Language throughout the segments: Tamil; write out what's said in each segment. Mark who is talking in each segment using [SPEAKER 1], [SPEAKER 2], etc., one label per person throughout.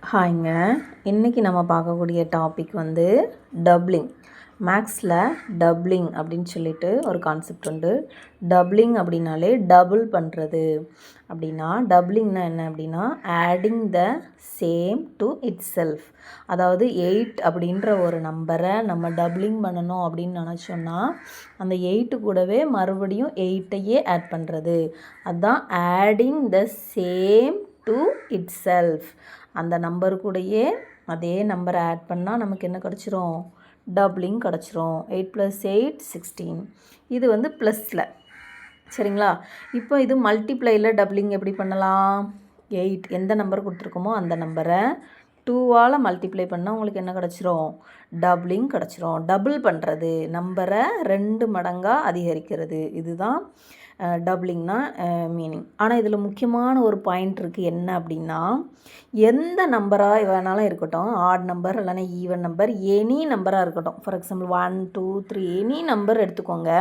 [SPEAKER 1] ஹாய்ங்க. இன்றைக்கி நம்ம பார்க்கக்கூடிய டாபிக் வந்து டப்ளிங். மேக்ஸில் டப்ளிங் அப்படின்னு சொல்லிட்டு ஒரு கான்செப்ட் உண்டு. டப்ளிங் அப்படின்னாலே டபுள் பண்ணுறது அப்படின்னா, டப்ளிங்னா என்ன அப்படின்னா adding the same to it self. அதாவது 8 அப்படின்ற ஒரு நம்பரை நம்ம டப்ளிங் பண்ணணும் அப்படின்னு நினச்சோன்னா, அந்த 8 கூடவே மறுபடியும் 8ஐயே ஆட் பண்ணுறது. அதுதான் adding the same to it self. அந்த நம்பர் கூடயே அதே நம்பரை ஆட் பண்ணால் நமக்கு என்ன கிடச்சிரும்? டப்ளிங் கிடச்சிரும். 8 + 8 16. இது வந்து ப்ளஸில். சரிங்களா? இப்போ இது மல்டிப்ளையில் டப்ளிங் எப்படி பண்ணலாம்? 8 எந்த நம்பர் கொடுத்துருக்கோமோ அந்த நம்பரை 2ஆல் மல்டிப்ளை பண்ணால் உங்களுக்கு என்ன கிடச்சிரும்? டப்ளிங் கிடச்சிரும். டபுள் பண்ணுறது, நம்பரை 2 மடங்காக அதிகரிக்கிறது. இதுதான் டப்ளிங்னா மீனிங். ஆனால் இதில் முக்கியமான ஒரு பாயிண்ட் இருக்குது. என்ன அப்படின்னா, எந்த நம்பராக வேணாலும் இருக்கட்டும், ஆட் நம்பர் இல்லைனா ஈவன் நம்பர், எனி நம்பராக இருக்கட்டும். ஃபார் எக்ஸாம்பிள் 1 2 3 எனி நம்பர் எடுத்துக்கோங்க.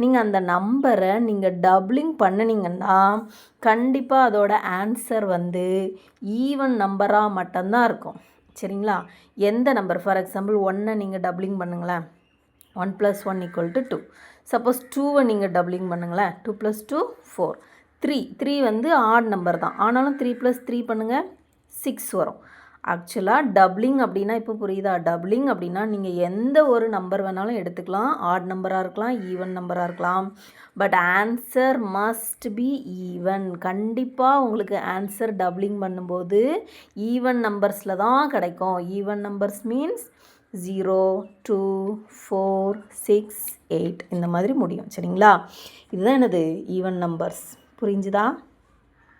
[SPEAKER 1] நீங்கள் அந்த நம்பரை நீங்கள் டப்ளிங் பண்ணினீங்கன்னா கண்டிப்பாக அதோட ஆன்சர் வந்து ஈவன் நம்பராக மட்டும்தான் இருக்கும். சரிங்களா? எந்த நம்பர், ஃபார் எக்ஸாம்பிள் 1ஐ நீங்கள் டப்ளிங் பண்ணுங்களேன். 1 + 1 = 2. சப்போஸ் 2ஐ நீங்கள் டப்ளிங் பண்ணுங்களேன். 2 + 2 4. 3 வந்து ஆட் நம்பர் தான், ஆனாலும் 3 + 3 பண்ணுங்கள் 6 வரும். ஆக்சுவலாக டப்ளிங் அப்படின்னா இப்போ புரியுதா? டப்ளிங் அப்படின்னா நீங்கள் எந்த ஒரு நம்பர் வேணாலும் எடுத்துக்கலாம். ஆட் நம்பராக இருக்கலாம், ஈவன் நம்பராக இருக்கலாம். But answer must be even. கண்டிப்பாக உங்களுக்கு ஆன்சர் டப்ளிங் பண்ணும்போது ஈவன் நம்பர்ஸில் தான் கிடைக்கும். ஈவன் நம்பர்ஸ் மீன்ஸ் 0 2 4 6 8 இந்த மாதிரி முடியும். சரிங்களா? இதுதான் என்னது? Even numbers. புரிஞ்சுதா?